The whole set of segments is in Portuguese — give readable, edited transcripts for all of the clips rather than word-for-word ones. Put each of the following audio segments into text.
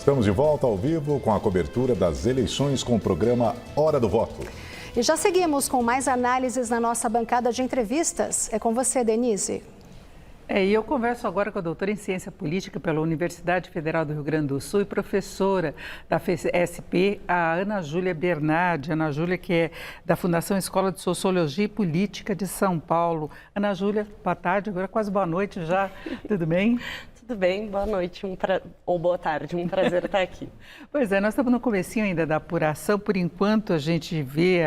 Estamos de volta ao vivo com a cobertura das eleições com o programa Hora do Voto. E já seguimos com mais análises na nossa bancada de entrevistas. É com você, Denise. E eu converso agora com a doutora em Ciência Política pela Universidade Federal do Rio Grande do Sul e professora da FSP, a Ana Júlia Bernardi. Ana Júlia, que é da Fundação Escola de Sociologia e Política de São Paulo. Ana Júlia, boa tarde, agora quase boa noite já, tudo bem? Tudo bem, boa noite ou boa tarde, um prazer estar aqui. Pois é, nós estamos no comecinho ainda da apuração, por enquanto a gente vê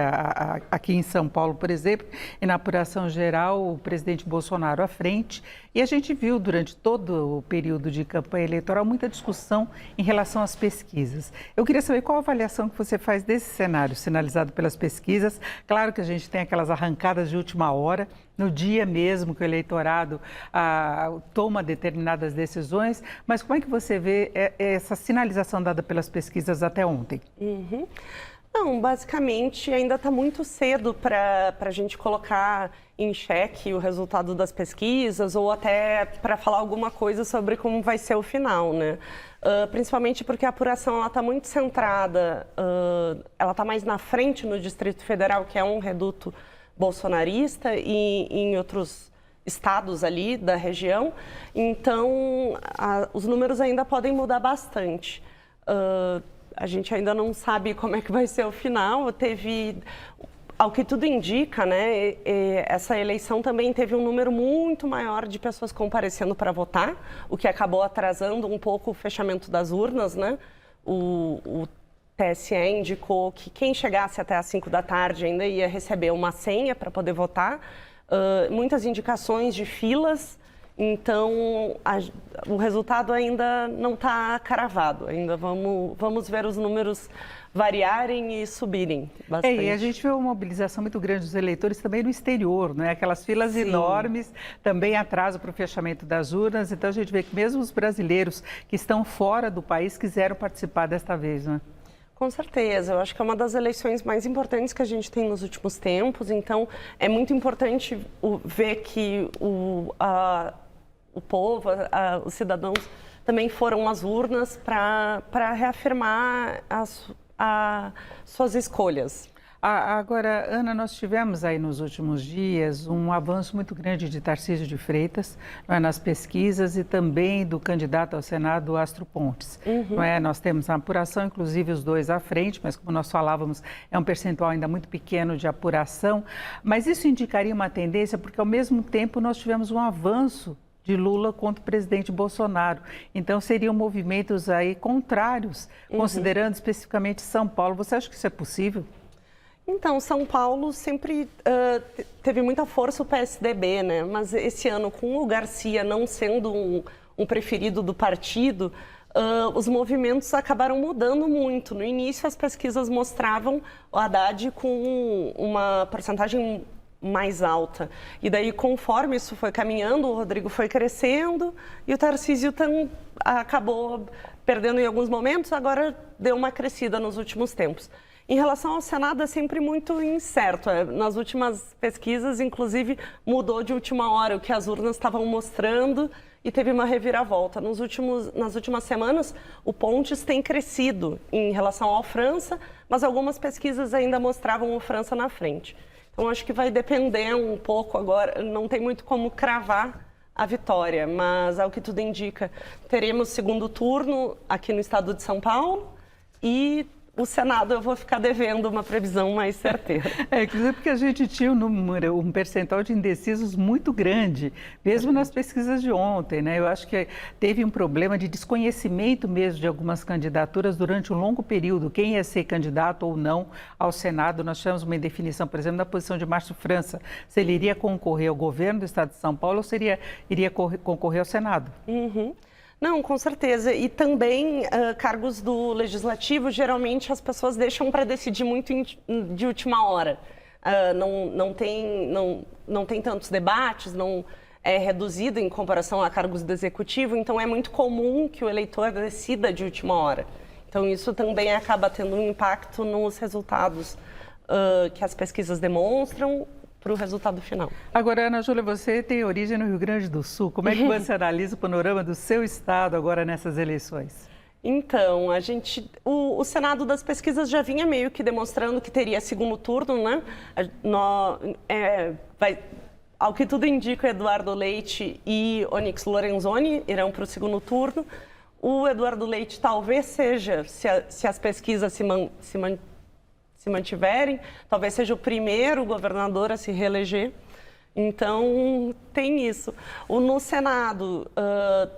aqui em São Paulo, por exemplo, e na apuração geral o presidente Bolsonaro à frente, e a gente viu durante todo o período de campanha eleitoral muita discussão em relação às pesquisas. Eu queria saber qual a avaliação que você faz desse cenário sinalizado pelas pesquisas. Claro que a gente tem aquelas arrancadas de última hora, no dia mesmo que o eleitorado toma determinadas decisões, mas como é que você vê essa sinalização dada pelas pesquisas até ontem? Não, basicamente ainda está muito cedo para a gente colocar em xeque o resultado das pesquisas ou até para falar alguma coisa sobre como vai ser o final, né? Principalmente porque a apuração está muito centrada, ela está mais na frente no Distrito Federal, que é um reduto bolsonarista, e em outros estados ali da região, então os números ainda podem mudar bastante. A gente ainda não sabe como é que vai ser o final. Ao que tudo indica, né, essa eleição também teve um número muito maior de pessoas comparecendo para votar, o que acabou atrasando um pouco o fechamento das urnas, né? O TSE indicou que quem chegasse até às 5 da tarde ainda ia receber uma senha para poder votar. Muitas indicações de filas, então o resultado ainda não está cravado. Ainda vamos ver os números variarem e subirem bastante. E a gente vê uma mobilização muito grande dos eleitores também no exterior, né? Aquelas filas enormes, também atraso para o fechamento das urnas. Então a gente vê que mesmo os brasileiros que estão fora do país quiseram participar desta vez, né? Com certeza, eu acho que é uma das eleições mais importantes que a gente tem nos últimos tempos, então é muito importante ver que o povo, os cidadãos também foram às urnas para reafirmar as suas escolhas. Agora, Ana, nós tivemos aí nos últimos dias um avanço muito grande de Tarcísio de Freitas, não é, nas pesquisas, e também do candidato ao Senado, Astro Pontes. Não é? Nós temos a apuração, inclusive os dois à frente, mas como nós falávamos, é um percentual ainda muito pequeno de apuração. Mas isso indicaria uma tendência, porque ao mesmo tempo nós tivemos um avanço de Lula contra o presidente Bolsonaro. Então, seriam movimentos aí contrários, considerando especificamente São Paulo. Você acha que isso é possível? Então, São Paulo sempre teve muita força o PSDB, né? Mas esse ano, com o Garcia não sendo um preferido do partido, os movimentos acabaram mudando muito. No início, as pesquisas mostravam o Haddad com uma porcentagem mais alta. E daí, conforme isso foi caminhando, o Rodrigo foi crescendo e o Tarcísio acabou perdendo em alguns momentos, agora deu uma crescida nos últimos tempos. Em relação ao Senado, é sempre muito incerto. Nas últimas pesquisas, inclusive, mudou de última hora o que as urnas estavam mostrando e teve uma reviravolta. Nas últimas semanas, o Pontes tem crescido em relação ao França, mas algumas pesquisas ainda mostravam o França na frente. Então, acho que vai depender um pouco agora, não tem muito como cravar a vitória, mas, ao que tudo indica, teremos segundo turno aqui no estado de São Paulo e o Senado eu vou ficar devendo uma previsão mais certeira. Inclusive porque a gente tinha um percentual de indecisos muito grande, mesmo nas pesquisas de ontem, né? Eu acho que teve um problema de desconhecimento mesmo de algumas candidaturas durante um longo período, quem ia ser candidato ou não ao Senado. Nós tivemos uma indefinição, por exemplo, da posição de Márcio França, se ele iria concorrer ao governo do estado de São Paulo ou se iria concorrer ao Senado. Não, com certeza. E também cargos do Legislativo, geralmente as pessoas deixam para decidir muito de última hora. Não tem tantos debates, não é reduzido em comparação a cargos do Executivo, então é muito comum que o eleitor decida de última hora. Então isso também acaba tendo um impacto nos resultados que as pesquisas demonstram para o resultado final. Agora, Ana Júlia, você tem origem no Rio Grande do Sul. Como é que você analisa o panorama do seu estado agora nessas eleições? Então, o Senado das Pesquisas já vinha meio que demonstrando que teria segundo turno, né? Ao que tudo indica, Eduardo Leite e Onyx Lorenzoni irão para o segundo turno. O Eduardo Leite talvez seja, se as pesquisas se mantiverem, talvez seja o primeiro governador a se reeleger. Então, tem isso. No Senado,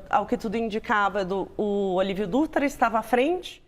ao que tudo indicava, o Olívio Dutra estava à frente.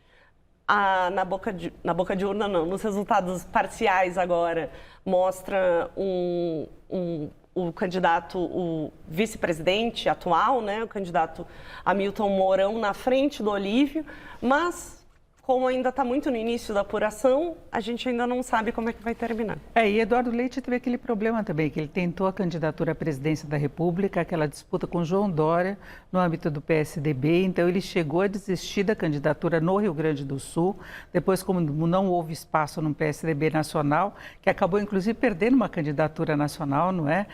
Na boca de urna, não. Nos resultados parciais agora, mostra o candidato, o vice-presidente atual, né, o candidato Hamilton Mourão, na frente do Olívio, mas como ainda está muito no início da apuração, a gente ainda não sabe como é que vai terminar. E Eduardo Leite teve aquele problema também, que ele tentou a candidatura à presidência da República, aquela disputa com João Dória, no âmbito do PSDB, então ele chegou a desistir da candidatura no Rio Grande do Sul, depois como não houve espaço no PSDB nacional, que acabou inclusive perdendo uma candidatura nacional, não é?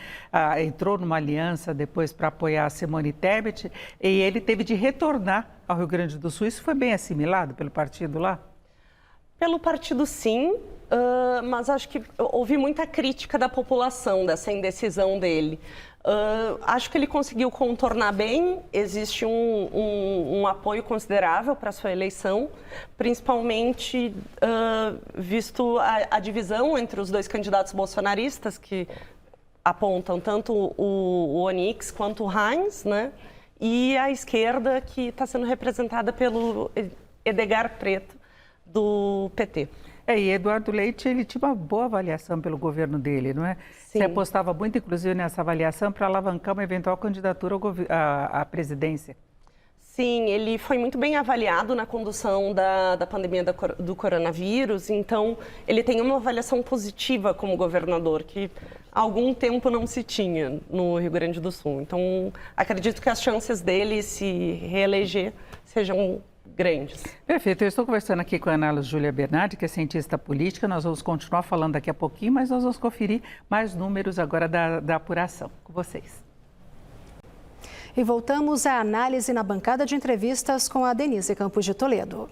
Entrou numa aliança depois para apoiar a Simone Tebet, e ele teve de retornar ao Rio Grande do Sul. Isso foi bem assimilado pelo partido lá? Pelo partido, sim, mas acho que houve muita crítica da população dessa indecisão dele. Acho que ele conseguiu contornar bem, existe um apoio considerável para a sua eleição, principalmente visto a divisão entre os dois candidatos bolsonaristas, que apontam tanto o Onyx quanto o Heinz, né? E a esquerda, que está sendo representada pelo Edgar Preto, do PT. E Eduardo Leite, ele tinha uma boa avaliação pelo governo dele, não é? Sim. Você apostava muito, inclusive, nessa avaliação para alavancar uma eventual candidatura à presidência. Sim, ele foi muito bem avaliado na condução da pandemia do coronavírus, então ele tem uma avaliação positiva como governador, que há algum tempo não se tinha no Rio Grande do Sul. Então, acredito que as chances dele se reeleger sejam grandes. Perfeito. Eu estou conversando aqui com a Ana Júlia Bernardi, que é cientista política. Nós vamos continuar falando daqui a pouquinho, mas nós vamos conferir mais números agora da apuração com vocês. E voltamos à análise na bancada de entrevistas com a Denise Campos de Toledo.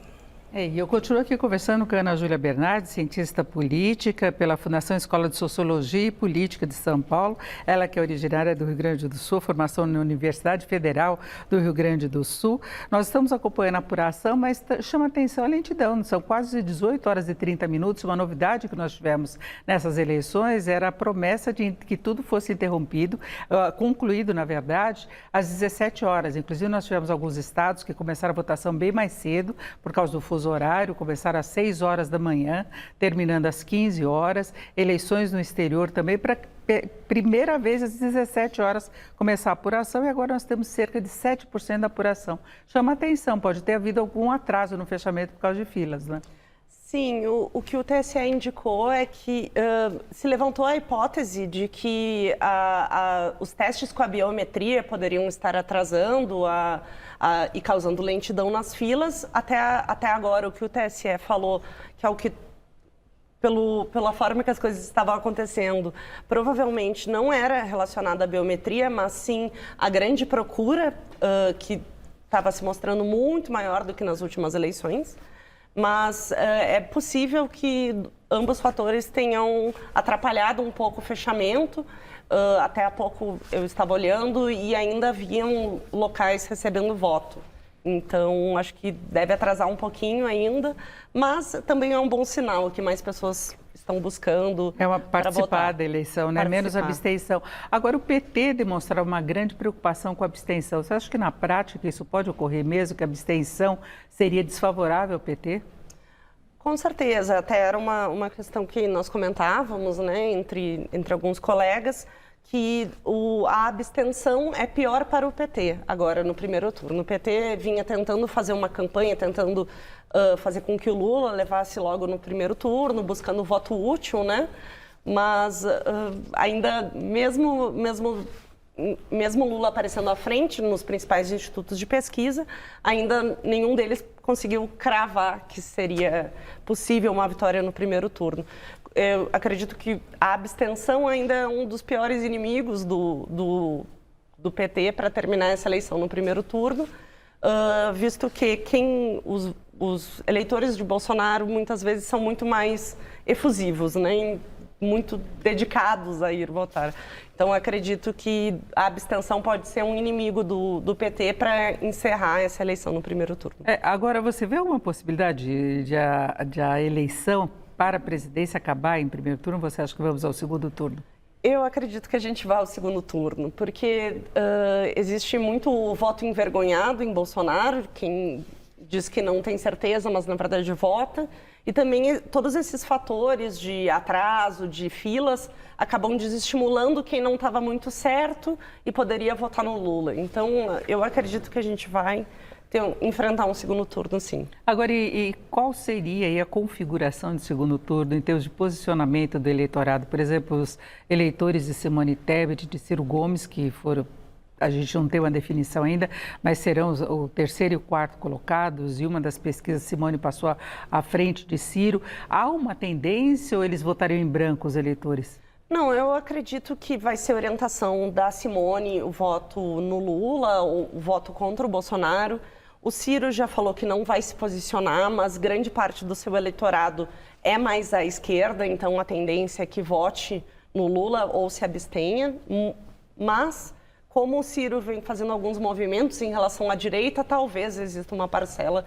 E eu continuo aqui conversando com a Ana Júlia Bernardi, cientista política pela Fundação Escola de Sociologia e Política de São Paulo. Ela que é originária do Rio Grande do Sul, formação na Universidade Federal do Rio Grande do Sul. Nós estamos acompanhando a apuração, mas chama atenção a lentidão. São quase 18 horas e 30 minutos. Uma novidade que nós tivemos nessas eleições era a promessa de que tudo fosse interrompido, concluído, na verdade, às 17 horas. Inclusive, nós tivemos alguns estados que começaram a votação bem mais cedo, por causa do fuso horário, começaram às 6 horas da manhã, terminando às 15 horas, eleições no exterior também, para primeira vez às 17 horas começar a apuração, e agora nós temos cerca de 7% da apuração. Chama atenção, pode ter havido algum atraso no fechamento por causa de filas, né? Sim, o que o TSE indicou é que se levantou a hipótese de que os testes com a biometria poderiam estar atrasando e causando lentidão nas filas. Até agora, o que o TSE falou, que é o que, pela forma que as coisas estavam acontecendo, provavelmente não era relacionado à biometria, mas sim à grande procura, que estava se mostrando muito maior do que nas últimas eleições. Mas é possível que ambos os fatores tenham atrapalhado um pouco o fechamento. Até há pouco eu estava olhando e ainda haviam locais recebendo voto. Então, acho que deve atrasar um pouquinho ainda, mas também é um bom sinal que mais pessoas estão buscando participar da eleição, né? Menos abstenção. Agora, o PT demonstrava uma grande preocupação com a abstenção. Você acha que na prática isso pode ocorrer mesmo, que a abstenção seria desfavorável ao PT? Com certeza, até era uma questão que nós comentávamos, né, entre alguns colegas, que a abstenção é pior para o PT agora no primeiro turno. O PT vinha tentando fazer uma campanha, tentando fazer com que o Lula levasse logo no primeiro turno, buscando voto útil, né? Mas ainda, mesmo Lula aparecendo à frente nos principais institutos de pesquisa, ainda nenhum deles conseguiu cravar que seria possível uma vitória no primeiro turno. Eu acredito que a abstenção ainda é um dos piores inimigos do PT para terminar essa eleição no primeiro turno. visto que os eleitores de Bolsonaro muitas vezes são muito mais efusivos, né? Muito dedicados a ir votar. Então, acredito que a abstenção pode ser um inimigo do PT para encerrar essa eleição no primeiro turno. Agora, você vê alguma possibilidade de a eleição para a presidência acabar em primeiro turno? Você acha que vamos ao segundo turno? Eu acredito que a gente vai ao segundo turno, porque existe muito voto envergonhado em Bolsonaro, quem diz que não tem certeza, mas na verdade vota. E também todos esses fatores de atraso, de filas, acabam desestimulando quem não estava muito certo e poderia votar no Lula. Então, eu acredito que a gente vai enfrentar um segundo turno, sim. Agora, e qual seria aí a configuração de segundo turno em termos de posicionamento do eleitorado? Por exemplo, os eleitores de Simone Tebet, de Ciro Gomes, que foram, a gente não tem uma definição ainda, mas serão o terceiro e o quarto colocados, e uma das pesquisas, Simone passou à frente de Ciro. Há uma tendência ou eles votariam em branco, os eleitores? Não, eu acredito que vai ser orientação da Simone, o voto no Lula, o voto contra o Bolsonaro. O Ciro já falou que não vai se posicionar, mas grande parte do seu eleitorado é mais à esquerda, então a tendência é que vote no Lula ou se abstenha. Mas, como o Ciro vem fazendo alguns movimentos em relação à direita, talvez exista uma parcela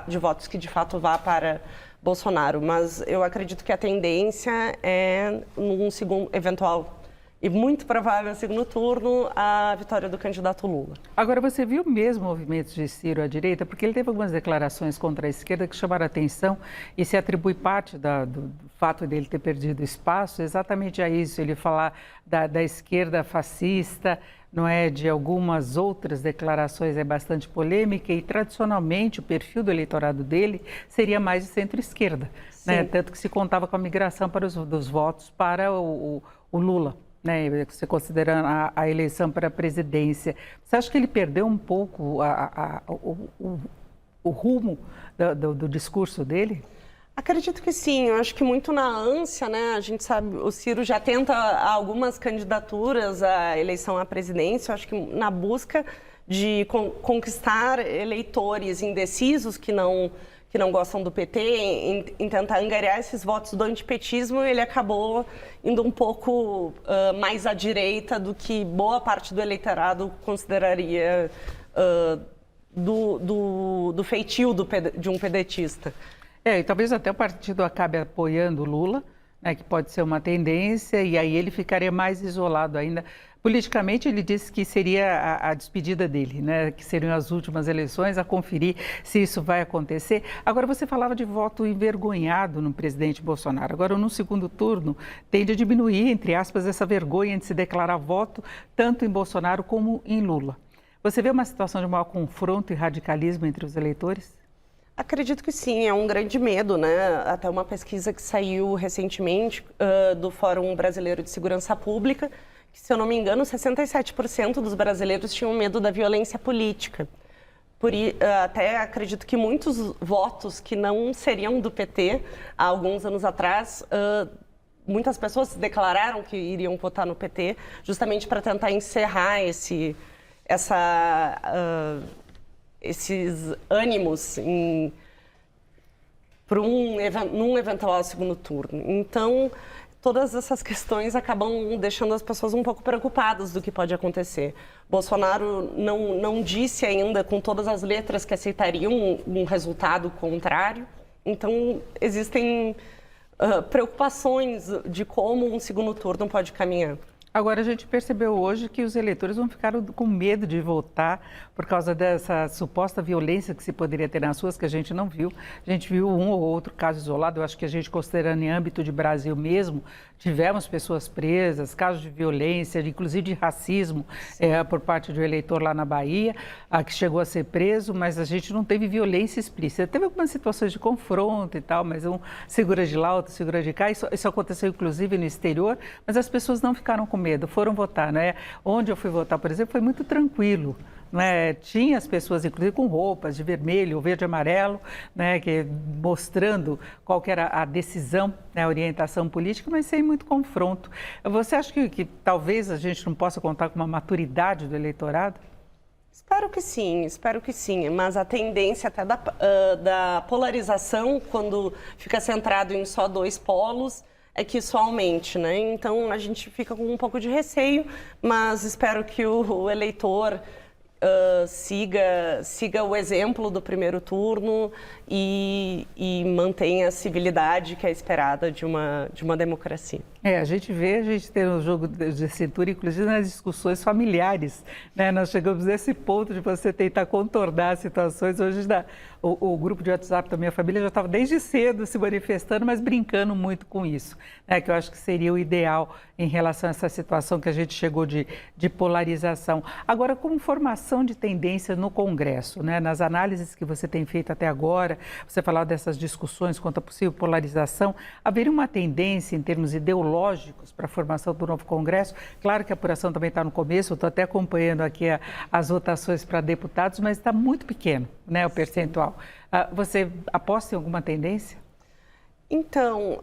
de votos que de fato vá para Bolsonaro. Mas eu acredito que a tendência é, num segundo eventual e muito provável segundo turno, a vitória do candidato Lula. Agora, você viu mesmo movimentos de Ciro à direita? Porque ele teve algumas declarações contra a esquerda que chamaram a atenção e se atribui parte do fato dele ter perdido espaço exatamente a isso. Ele falar da esquerda fascista, não é, de algumas outras declarações é bastante polêmica e tradicionalmente o perfil do eleitorado dele seria mais de centro-esquerda, né? Tanto que se contava com a migração dos votos para o Lula. Né, você considerando a eleição para a presidência, você acha que ele perdeu um pouco o rumo do discurso dele? Acredito que sim, eu acho que muito na ânsia, né? A gente sabe, o Ciro já tenta algumas candidaturas à eleição à presidência, eu acho que na busca de conquistar eleitores indecisos que não gostam do PT, em tentar angariar esses votos do antipetismo, ele acabou indo um pouco mais à direita do que boa parte do eleitorado consideraria do feitio de um pedetista. E talvez até o partido acabe apoiando o Lula, né, que pode ser uma tendência, e aí ele ficaria mais isolado ainda. Politicamente, ele disse que seria a despedida dele, né? Que seriam as últimas eleições, a conferir se isso vai acontecer. Agora, você falava de voto envergonhado no presidente Bolsonaro. Agora, no segundo turno, tende a diminuir, entre aspas, essa vergonha de se declarar voto tanto em Bolsonaro como em Lula. Você vê uma situação de maior confronto e radicalismo entre os eleitores? Acredito que sim, é um grande medo, né? Até uma pesquisa que saiu recentemente do Fórum Brasileiro de Segurança Pública, que, se eu não me engano, 67% dos brasileiros tinham medo da violência política. Até acredito que muitos votos que não seriam do PT, há alguns anos atrás, muitas pessoas declararam que iriam votar no PT, justamente para tentar encerrar esses ânimos num eventual segundo turno. Então, todas essas questões acabam deixando as pessoas um pouco preocupadas do que pode acontecer. Bolsonaro não disse ainda com todas as letras que aceitariam um resultado contrário. Então, existem preocupações de como um segundo turno pode caminhar. Agora, a gente percebeu hoje que os eleitores vão ficar com medo de votar por causa dessa suposta violência que se poderia ter nas ruas, que a gente não viu. A gente viu um ou outro caso isolado. Eu acho que a gente, considerando em âmbito de Brasil mesmo, tivemos pessoas presas, casos de violência, inclusive de racismo por parte do eleitor lá na Bahia, que chegou a ser preso, mas a gente não teve violência explícita. Teve algumas situações de confronto e tal, mas um segura de lá, outro segura de cá. Isso aconteceu, inclusive, no exterior, mas as pessoas não ficaram com medo, foram votar, né? Onde eu fui votar, por exemplo, foi muito tranquilo, né? Tinha as pessoas, inclusive, com roupas de vermelho, verde e amarelo, né? Mostrando qual que era a decisão, né? A orientação política, mas sem muito confronto. Você acha que talvez a gente não possa contar com uma maturidade do eleitorado? Espero que sim, mas a tendência até da polarização, quando fica centrado em só dois polos, é que isso aumente, né? Então a gente fica com um pouco de receio, mas espero que o eleitor siga o exemplo do primeiro turno e mantenha a civilidade que é esperada de uma democracia. A gente tem um jogo de cintura, inclusive nas discussões familiares, né? Nós chegamos nesse ponto de você tentar contornar as situações. Hoje o grupo de WhatsApp da minha família já estava desde cedo se manifestando, mas brincando muito com isso, né? Que eu acho que seria o ideal em relação a essa situação que a gente chegou de polarização. Agora, como formação de tendência no Congresso, né? Nas análises que você tem feito até agora, você falou dessas discussões quanto à possível polarização, haveria uma tendência em termos ideológicos para a formação do novo Congresso? Claro que a apuração também está no começo, eu estou até acompanhando aqui as votações para deputados, mas está muito pequeno, né, o percentual. Você aposta em alguma tendência? Então,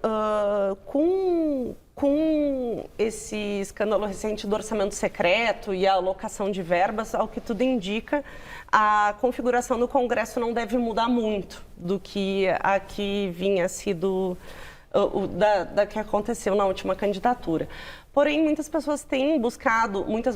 com esse escândalo recente do orçamento secreto e a alocação de verbas, ao que tudo indica, a configuração do Congresso não deve mudar muito do que a que vinha sido da que aconteceu na última candidatura. Porém, muitas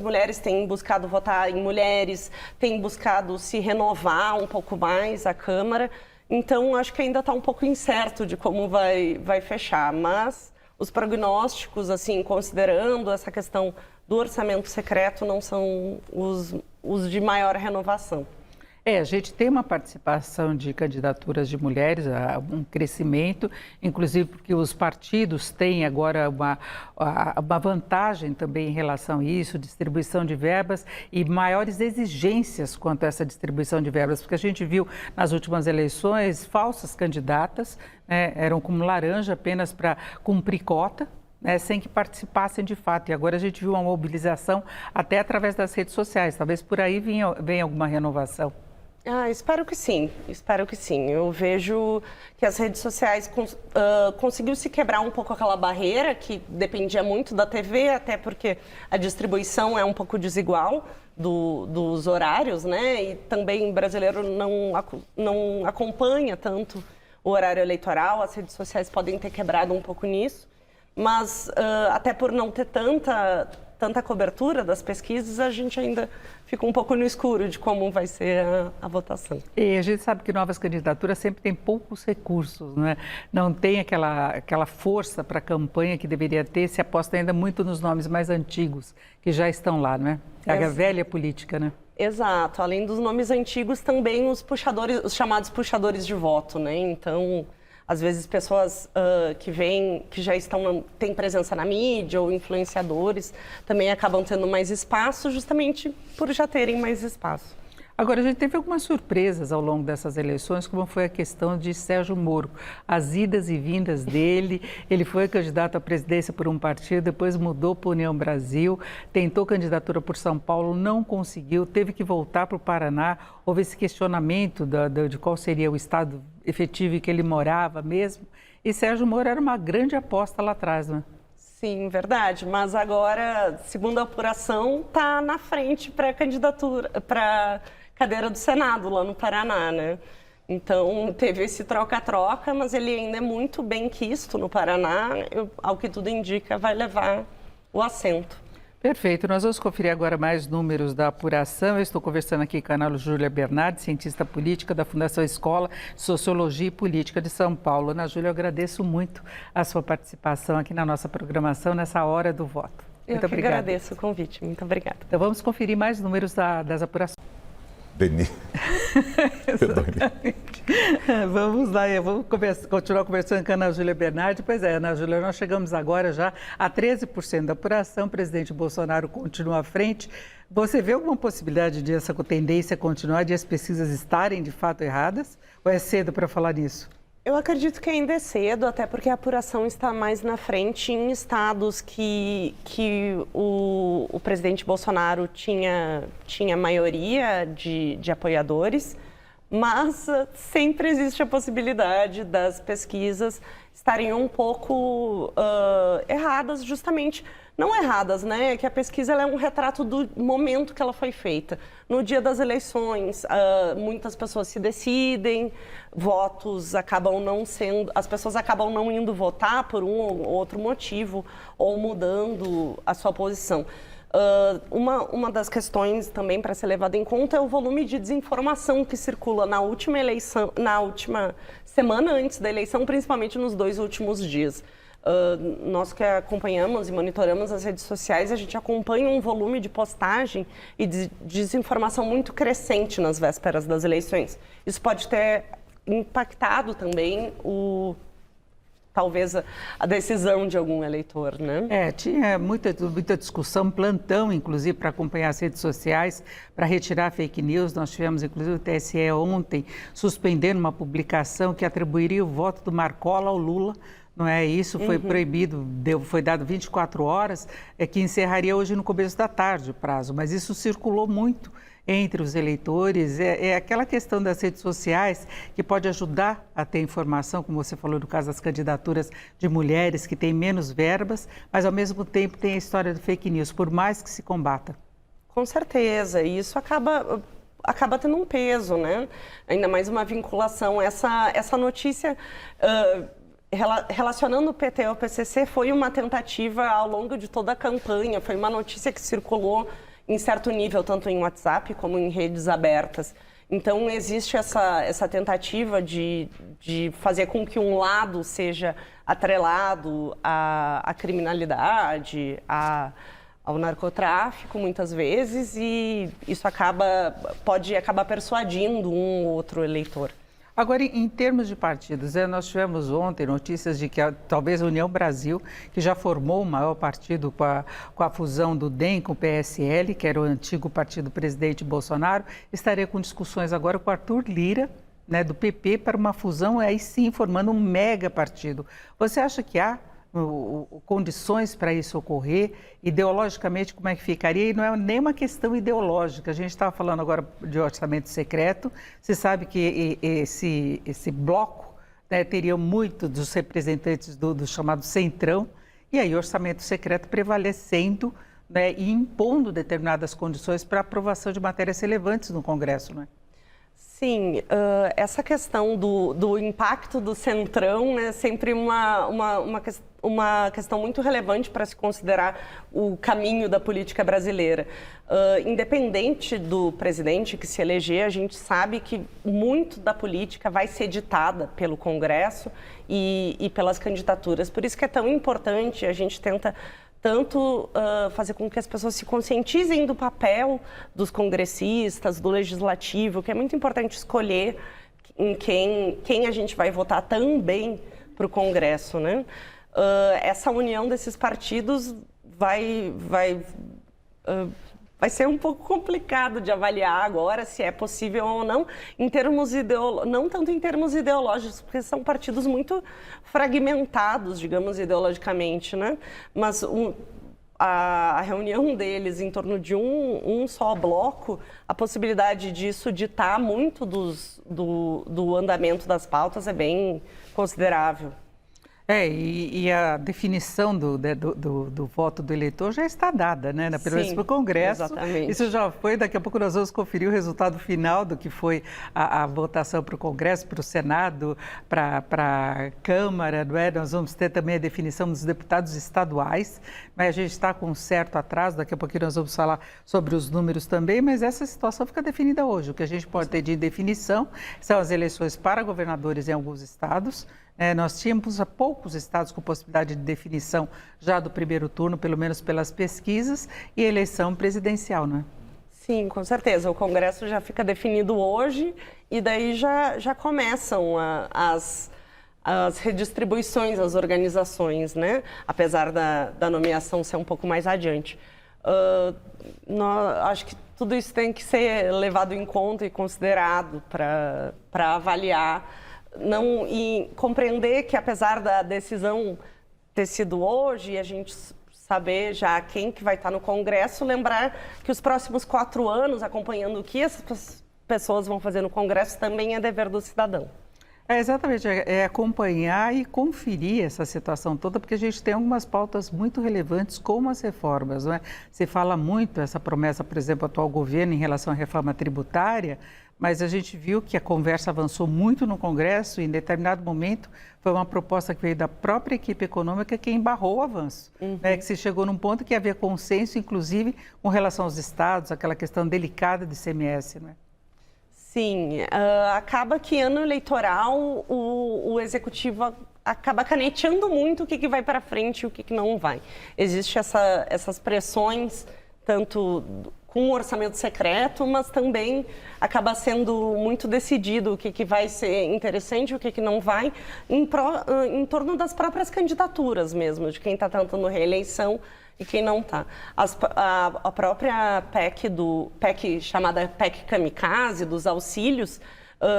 mulheres têm buscado votar em mulheres, têm buscado se renovar um pouco mais a Câmara. Então, acho que ainda está um pouco incerto de como vai fechar, mas os prognósticos, assim, considerando essa questão do orçamento secreto, não são os de maior renovação. A gente tem uma participação de candidaturas de mulheres, um crescimento, inclusive porque os partidos têm agora uma vantagem também em relação a isso, distribuição de verbas e maiores exigências quanto a essa distribuição de verbas, porque a gente viu nas últimas eleições falsas candidatas, né, eram como laranja apenas para cumprir cota, né, sem que participassem de fato. E agora a gente viu uma mobilização até através das redes sociais, talvez por aí venha alguma renovação. Espero que sim, Eu vejo que as redes sociais conseguiu se quebrar um pouco aquela barreira que dependia muito da TV, até porque a distribuição é um pouco desigual dos horários, né? E também o brasileiro não acompanha tanto o horário eleitoral, as redes sociais podem ter quebrado um pouco nisso, mas até por não ter tanta cobertura das pesquisas, a gente ainda fica um pouco no escuro de como vai ser a votação. E a gente sabe que novas candidaturas sempre têm poucos recursos, né? Não tem aquela força para a campanha que deveria ter, se aposta ainda muito nos nomes mais antigos, que já estão lá, né? A velha política, né? Exato. Além dos nomes antigos, também os chamados puxadores de voto, né? Então, às vezes, pessoas que já têm presença na mídia ou influenciadores também acabam tendo mais espaço justamente por já terem mais espaço. Agora, a gente teve algumas surpresas ao longo dessas eleições, como foi a questão de Sérgio Moro. As idas e vindas dele, ele foi candidato à presidência por um partido, depois mudou para a União Brasil, tentou candidatura por São Paulo, não conseguiu, teve que voltar para o Paraná. Houve esse questionamento de qual seria o estado efetivo em que ele morava mesmo. E Sérgio Moro era uma grande aposta lá atrás, né? Sim, verdade. Mas agora, segundo a apuração, está na frente para a candidatura, para cadeira do Senado lá no Paraná, né? Então, teve esse troca-troca, mas ele ainda é muito bem quisto no Paraná. Ao que tudo indica, vai levar o assento. Perfeito. Nós vamos conferir agora mais números da apuração. Eu estou conversando aqui com a Ana Júlia Bernardi, cientista política da Fundação Escola de Sociologia e Política de São Paulo. Ana Júlia, eu agradeço muito a sua participação aqui na nossa programação, nessa hora do voto. Muito obrigada. Eu agradeço o convite. Muito obrigada. Então, vamos conferir mais números das apurações. Vamos lá, eu vou continuar conversando com a Ana Júlia Bernardi. Pois é, Ana Júlia, nós chegamos agora já a 13% da apuração, o presidente Bolsonaro continua à frente. Você vê alguma possibilidade de essa tendência continuar, de as pesquisas estarem de fato erradas? Ou é cedo para falar nisso? Eu acredito que ainda é cedo, até porque a apuração está mais na frente em estados que o presidente Bolsonaro tinha maioria de apoiadores, mas sempre existe a possibilidade das pesquisas estarem um pouco erradas, justamente, não erradas, né? É que a pesquisa ela é um retrato do momento que ela foi feita. No dia das eleições, muitas pessoas se decidem, votos acabam não sendo, as pessoas acabam não indo votar por um ou outro motivo, ou mudando a sua posição. Uma das questões também para ser levada em conta é o volume de desinformação que circula na última eleição, na última semana antes da eleição, principalmente nos 2 últimos dias. Nós que acompanhamos e monitoramos as redes sociais, a gente acompanha um volume de postagem e de desinformação muito crescente nas vésperas das eleições. Isso pode ter impactado também talvez a decisão de algum eleitor, né? Tinha muita discussão, plantão, inclusive, para acompanhar as redes sociais, para retirar fake news. Nós tivemos, inclusive, o TSE ontem suspendendo uma publicação que atribuiria o voto do Marcola ao Lula. Não é? Isso foi proibido, foi dado 24 horas, que encerraria hoje no começo da tarde o prazo, mas isso circulou muito entre os eleitores. É aquela questão das redes sociais que pode ajudar a ter informação, como você falou no caso das candidaturas de mulheres que têm menos verbas, mas ao mesmo tempo tem a história do fake news, por mais que se combata. Com certeza, e isso acaba tendo um peso, né? Ainda mais uma vinculação. Essa notícia... Relacionando o PT ao PCC, foi uma tentativa ao longo de toda a campanha, foi uma notícia que circulou em certo nível, tanto em WhatsApp como em redes abertas. Então, existe essa tentativa de fazer com que um lado seja atrelado à criminalidade, ao narcotráfico, muitas vezes, e isso pode acabar persuadindo um ou outro eleitor. Agora, em termos de partidos, nós tivemos ontem notícias de que talvez a União Brasil, que já formou o maior partido com a fusão do DEM com o PSL, que era o antigo partido do presidente Bolsonaro, estaria com discussões agora com o Arthur Lira, né, do PP, para uma fusão, aí sim, formando um mega partido. Você acha que há condições para isso ocorrer? Ideologicamente, como é que ficaria? E não é nem uma questão ideológica. A gente estava falando agora de orçamento secreto. Você sabe que esse bloco, né, teria muito dos representantes do chamado Centrão, e aí orçamento secreto prevalecendo, né, e impondo determinadas condições para aprovação de matérias relevantes no Congresso, né? Sim, essa questão do impacto do Centrão é sempre uma questão muito relevante para se considerar o caminho da política brasileira. Independente do presidente que se eleger, a gente sabe que muito da política vai ser ditada pelo Congresso e pelas candidaturas. Por isso que é tão importante, a gente tenta tanto fazer com que as pessoas se conscientizem do papel dos congressistas, do legislativo, que é muito importante escolher em quem a gente vai votar também para o Congresso, né? Essa união desses partidos vai ser um pouco complicado de avaliar agora se é possível ou não, não tanto em termos ideológicos, porque são partidos muito fragmentados, digamos, ideologicamente, né? Mas a reunião deles em torno de um só bloco, a possibilidade disso ditar muito do andamento das pautas é bem considerável. E a definição do voto do eleitor já está dada, né? Pelo menos para o Congresso. Exatamente. Isso já foi, daqui a pouco nós vamos conferir o resultado final do que foi a votação para o Congresso, para o Senado, para a Câmara, não é? Nós vamos ter também a definição dos deputados estaduais, mas a gente está com um certo atraso, daqui a pouquinho nós vamos falar sobre os números também, mas essa situação fica definida hoje. O que a gente pode ter de definição são as eleições para governadores em alguns estados. Nós tínhamos poucos estados com possibilidade de definição já do primeiro turno, pelo menos pelas pesquisas, e a eleição presidencial, não é? Sim, com certeza. O Congresso já fica definido hoje e daí já começam as redistribuições, as organizações, né? Apesar da nomeação ser um pouco mais adiante. Acho que tudo isso tem que ser levado em conta e considerado para avaliar e compreender que, apesar da decisão ter sido hoje, a gente saber já quem que vai estar no Congresso, lembrar que os próximos 4 anos, acompanhando o que essas pessoas vão fazer no Congresso também é dever do cidadão. Exatamente, é acompanhar e conferir essa situação toda, porque a gente tem algumas pautas muito relevantes, como as reformas, não é? Se fala muito essa promessa, por exemplo, do atual governo em relação à reforma tributária, mas a gente viu que a conversa avançou muito no Congresso e, em determinado momento, foi uma proposta que veio da própria equipe econômica que embarrou o avanço, né? Que se chegou num ponto que havia consenso, inclusive, com relação aos estados, aquela questão delicada de ICMS, não é? Sim, acaba que ano eleitoral o executivo acaba caneteando muito o que vai para frente e o que não vai. Existem essas pressões, tanto com o orçamento secreto, mas também acaba sendo muito decidido o que vai ser interessante e o que não vai, em torno das próprias candidaturas mesmo, de quem está tentando reeleição e quem não está. A própria PEC chamada PEC Kamikaze, dos auxílios,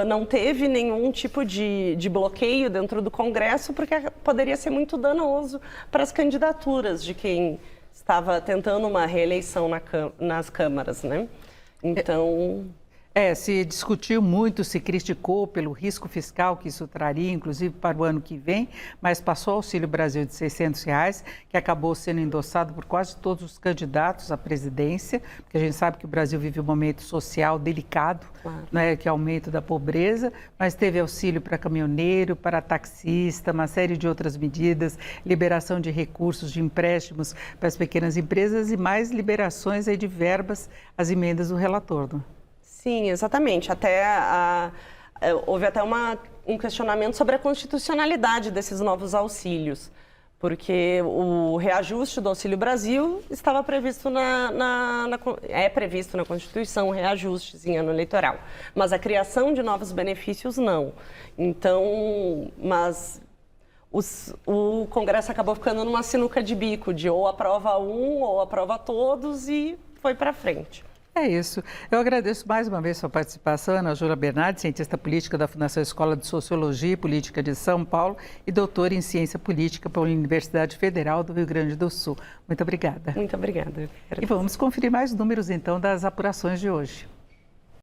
não teve nenhum tipo de bloqueio dentro do Congresso, porque poderia ser muito danoso para as candidaturas de quem estava tentando uma reeleição nas câmaras, né? Então... se discutiu muito, se criticou pelo risco fiscal que isso traria, inclusive para o ano que vem, mas passou o Auxílio Brasil de R$ 600, que acabou sendo endossado por quase todos os candidatos à presidência, porque a gente sabe que o Brasil vive um momento social delicado, claro, né, que é o aumento da pobreza, mas teve auxílio para caminhoneiro, para taxista, uma série de outras medidas, liberação de recursos, de empréstimos para as pequenas empresas e mais liberações aí de verbas às emendas do relator, né? Sim, exatamente. Houve até um questionamento sobre a constitucionalidade desses novos auxílios, porque o reajuste do Auxílio Brasil estava previsto é previsto na Constituição, reajustes em ano eleitoral, mas a criação de novos benefícios não. Então, o Congresso acabou ficando numa sinuca de bico, de ou aprova um ou aprova todos, e foi para frente. É isso. Eu agradeço mais uma vez sua participação, Ana Júlia Bernardi, cientista política da Fundação Escola de Sociologia e Política de São Paulo e doutora em Ciência Política pela Universidade Federal do Rio Grande do Sul. Muito obrigada. Muito obrigada. E vamos conferir mais números, então, das apurações de hoje.